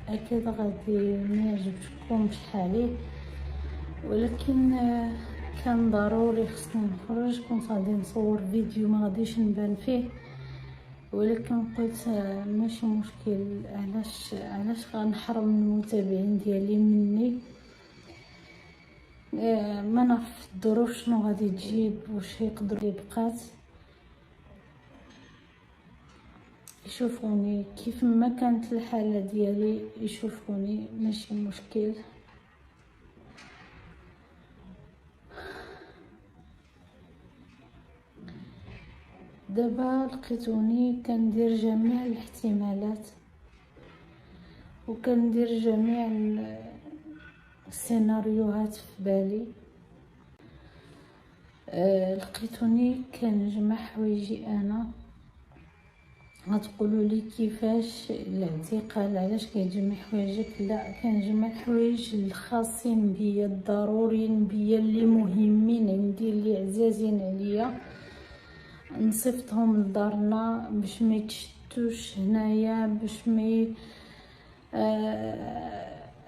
اكيد غادي ما يعجبكمش حالي، ولكن كان ضروري خصني نخرج. كنت غادي نصور فيديو ما غاديش نبان فيه، ولكن قلت ماشي مشكل، علاش غنحرم المتابعين ديالي مني. ما نعرف الظروف شنو غادي تجيب، واش يقدر لي بقات يشوفوني كيف ما كانت الحالة ديالي، يشوفوني ماشي مشكل. دابا لقيتوني كندير جميع الاحتمالات وكندير جميع السيناريوهات في بالي. لقيتوني كنجمع حوايجي انا. غتقولوا لي كيفاش الاعتقال، علاش كيجمع حوايجك؟ لا، كنجمع الحوايج الخاصين بيا، الضروريين بيا، اللي مهمين عندي، اللي عزازين عليا، نصيفطهم لدارنا باش ما يتشتوش هنايا، باش ما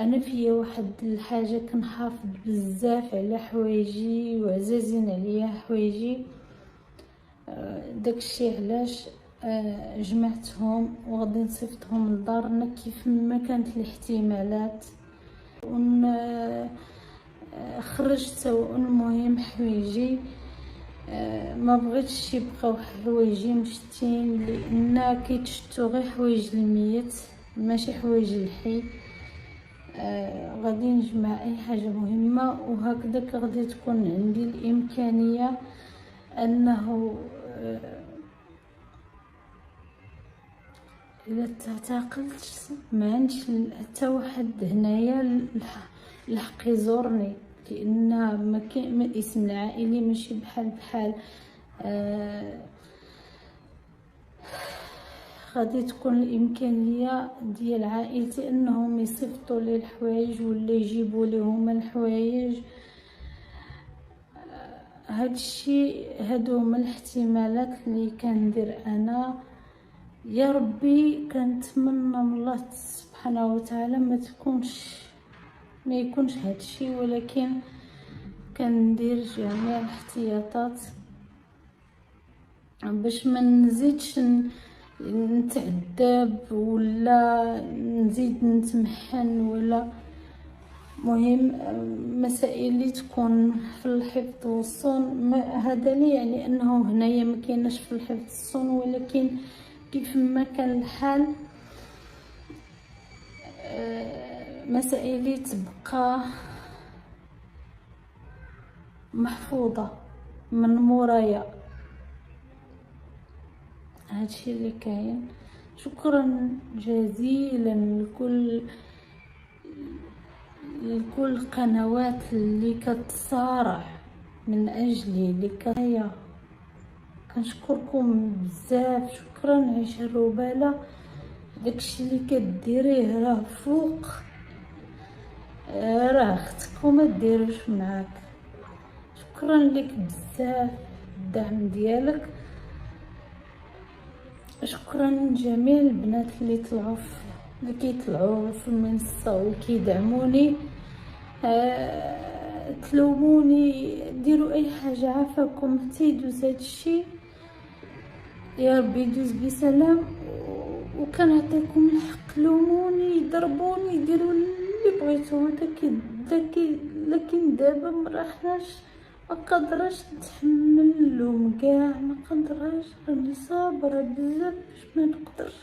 انا فيا واحد الحاجه، كنحافظ بزاف على حوايجي وعزازين عليا حوايجي. داكشي علاش جمعتهم وغادي نصيفطهم لدارنا كيف ما كانت الاحتمالات. خرجت المهم حوايجي، ما بغيتش يبقاو حوايجي مشتين، لان كيتشتو غير حوايج الميت ماشي حوايج الحي. غادي نجمع اي حاجه مهمه، وهكذاك غادي تكون عندي الامكانيه انه الا تعتقلت ما عندش حتى واحد هنايا الحق يزورني، لان ما كاين الاسم العائلي ماشي بحال غادي تكون الامكانيه ديال عائلتي انهم يصيفطوا لي الحوايج ولا يجيبوا لي هما الحوايج. هادشي هادو هما الاحتمالات اللي كندير انا. يا ربي كنتمنى من الله سبحانه وتعالى ما يكونش هادشي، ولكن كندير جميع الاحتياطات باش ما نزيدش نتعذب ولا نزيد نتمحن، ولا مهم مسائل اللي تكون في الحفظ والصون. هذا لي يعني انه هنايا ما كايناش في الحفظ والصون، ولكن كيف ما كان الحال مسائل تبقى محفوظة من مورايا. هادشي اللي كاين. شكرا جزيلا لكل القنوات اللي كتصارع من اجلي، اللي كنشكركم بزاف. شكرا. عيش الربالة، داكشي اللي كديريه راه فوق، راه اختك وما ديروش معاك. شكرا لك بزاف الدعم ديالك. شكرا لجميع البنات اللي كيطلعوا في المنصه وكيدعموني. تلوموني، ديروا اي حاجه، عافاكم تيدوز هادشي، يا ربي يدوز بسلام. وكنعطيكم الحق، لوموني، ضربوني، ديروا اللي بغيتو. لكن دابا مرحناش، ما قادراش نتحمل اللوم كاع، ما قادراش. راني صابره بزاف باش ما نقدرش،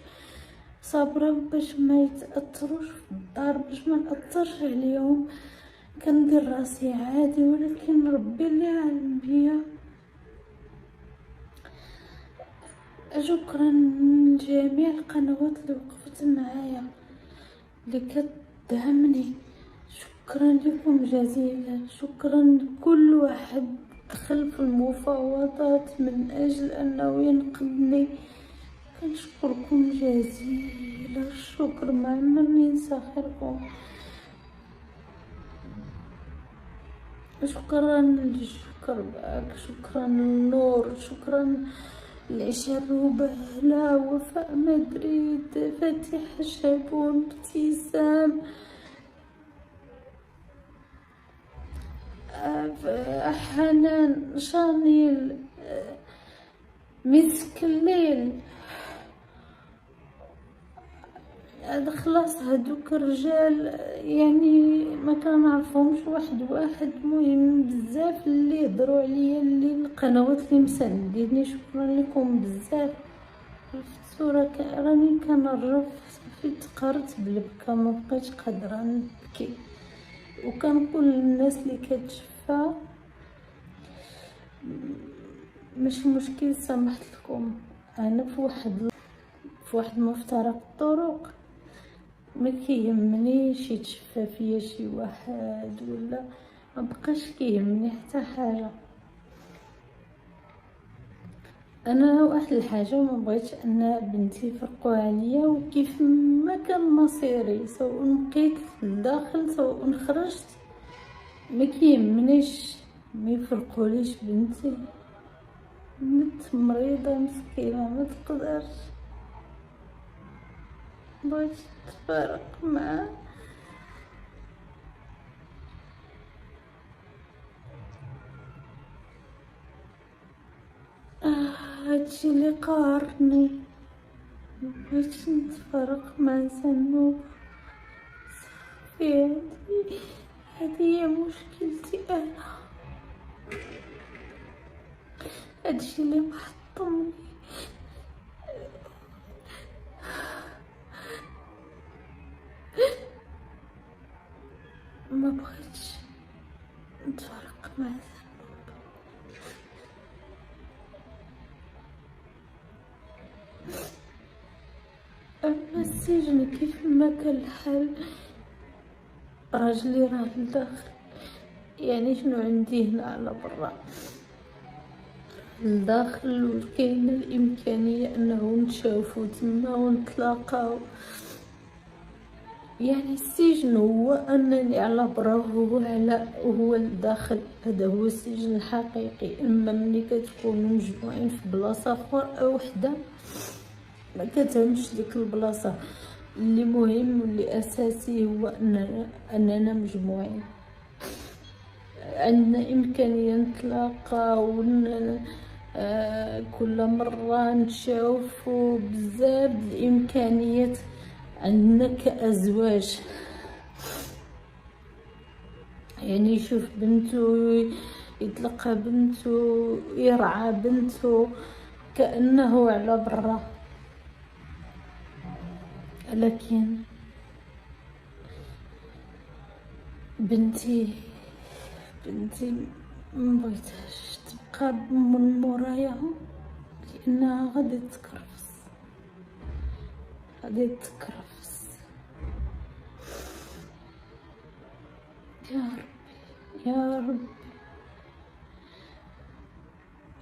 صابره باش ما يتاثروش في الدار، باش ما ناثرش عليهم. كندير راسي عادي، ولكن ربي اللي عالم بيا. شكرا لجميع القنوات اللي وقفت معايا، اللي كتدعمني. شكرا لكم جزيلا. شكرا لكل واحد دخل في المفاوضات من اجل انه ينقذني. كنشكركم جزيلا الشكر، ما عمرني ننسى خيركم. شكرا للشكر باك، شكرا للنور، شكرا العشروبة هلا وفاء مدريد فاتحة شابون ابتسام حنان شانيل مسك الليل. هذا خلاص هادوك الرجال يعني ما كنعرفهمش واحد واحد. مهم بزاف اللي هضروا عليا، اللي القنوات اللي مسانديني، شكرا لكم بزاف. عرفتو راني كنرف صافي تقهرت بالبكا، ما بقيتش قادره نبكي، وكنقول للناس اللي كتشفى مش مشكل، سمحت لكم. انا في واحد مفترق الطرق ما كيهمنيش يتشفى فيا شي واحد ولا ما بقاش كيهمني حتى حاجه. انا واحد الحاجه ما بغيتش ان بنتي يفرقوا عليا، وكيف ما كان مصيري سواء بقيت لداخل سواء خرجت ما كيهمنيش، ما يفرقوليش بنتي. بنت مريضه مسكينه ما تقدرش، بغيت تفارق معاه. هادشي اللي قهرني، مبغيتش نتفارق مع زنوب. صافي هادي هي مشكلتي انا، هادشي اللي محطمني. ما بغيتش نتفارق مع زنوب. اما السجن كيف ما كان الحال، راجلي راه لداخل، يعني شنو عندي هنا على برا لداخل، وكاين الامكانيه انه نتشافوا تما ونتلاقاو. يعني السجن هو انني على برا وهو الداخل، هذا هو السجن الحقيقي. اما ملي كتكونوا مجموعين في بلاصه اخرى وحده ما كتهمش ديك البلاصه. اللي مهم واللي اساسي هو اننا مجموعين، عندنا امكانيه نتلاقاو كل مره نشوفوا بزاف الامكانيات عندنا كأزواج. يعني يشوف بنته، يتلقى بنته، يرعى بنته كأنه على برا. لكن بنتي مبغيتهاش تبقى من مورايا، لانها غادي تكرفس. يا ربي يا ربي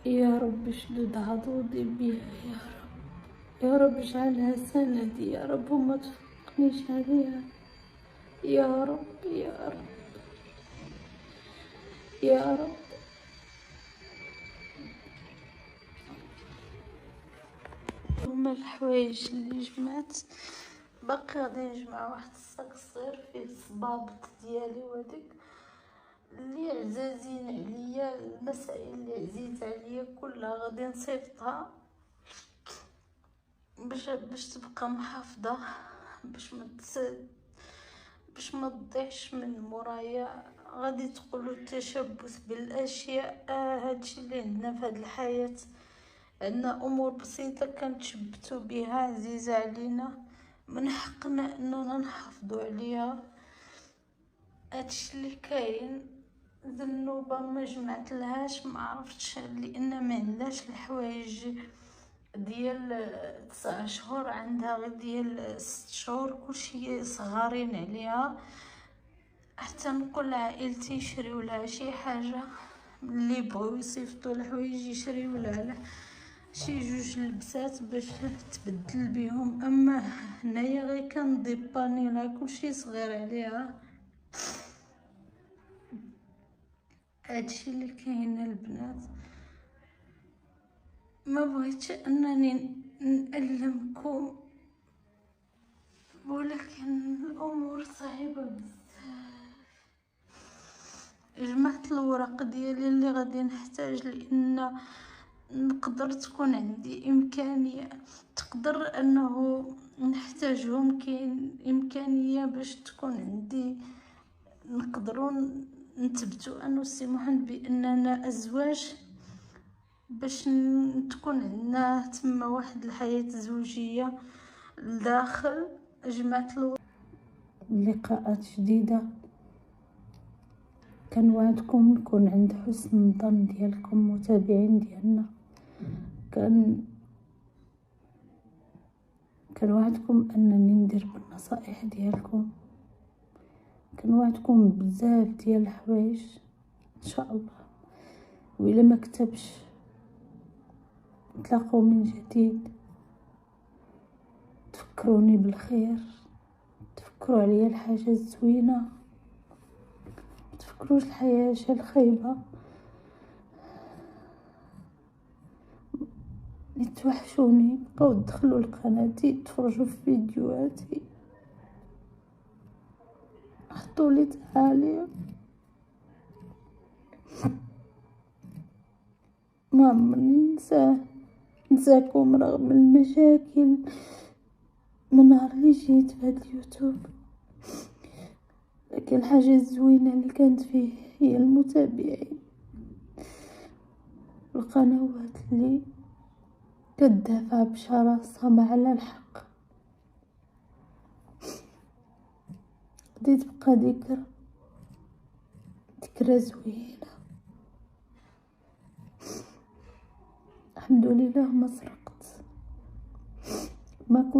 يا رب شدد عضوضي بيها، يا رب يا رب اجعلها سندي، يا رب وما تفرقنيش عليها، يا رب يا رب يا رب. هما الحوايج اللي جمعت، باقي غادي نجمع واحد الصاك صغير فيه الصبابط ديالي وديك اللي عزازين عليا، المسائل اللي عزيز عليا كلها غادي نصيفطها باش تبقى محافظة، باش ما تضيعش من مورايا. غادي تقولوا التشبث بالاشياء، هادشي اللي عندنا في هاد الحياة. عندنا امور بسيطة كنتشبتوا بها عزيزة علينا، من حقنا اننا نحافظوا عليها. هادشي اللي كاين. ذنوبة ما جمعت لهاش، ما عرفتش، لان ما عندهاش الحوايج ديال 9 شهور، عندها غير ديال 6 شهور، كلشي صغارين عليها. حتى نقول لعائلتي يشريو لها شي حاجه، اللي بغاو يصيفطوا الحوايج يشريو لها شي 2 لبسات باش تبدل بهم. اما هنايا غير كنديباني لها، كلشي صغير عليها. هادشي اللي كاين البنات. ما بغيتش انني نألمكم، ولكن الامور صعيبه بزاف. جمعت الوراق ديالي اللي غادي نحتاج، لان نقدر تكون عندي امكانيه، تقدر انه نحتاجهم، كاين امكانيه باش تكون عندي، نقدروا نثبتوا انه السي محمد باننا ازواج، باش تكون عندنا تما واحد الحياه زوجيه لداخل. جمعت لقاءات جديده، كنوعدكم نكون عند حسن الظن ديالكم متابعين ديالنا. كنوعدكم انني ندير بالنصائح ديالكم، كنوعدكم بزاف ديال الحوايج ان شاء الله. وإلا ما كتبش نتلاقاو من جديد. تفكروني بالخير، تفكروا عليا الحاجه الزوينه، تفكروش الحياه الخايبه. توحشوني، بقاو تدخلوا لقناتي تفرجوا في فيديوهاتي، حطوا لي تعاليق. ما عمرني نساكم رغم المشاكل من نهار اللي جيت في هاد اليوتيوب. لكن الحاجه الزوينه اللي كانت فيه هي المتابعين، القنوات اللي كتدافع بشراسة على الحق. غادي تبقى ذكرى زوينة. الحمد لله ما سرقت، ما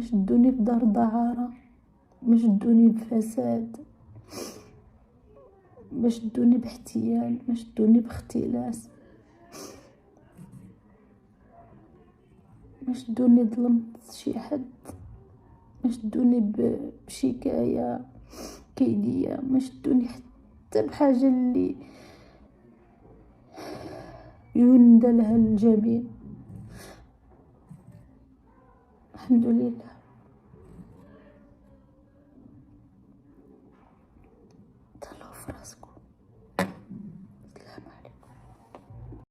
شدوني في دار دعارة، ما شدوني بفساد، ما شدوني باحتيال، ما شدوني باختلاس، ما شدوني ظلمت شي حد، ما شدوني بشكاية كيدية، ما شدوني حتى بحاجة اللي يندى لها الجبين. الحمد لله.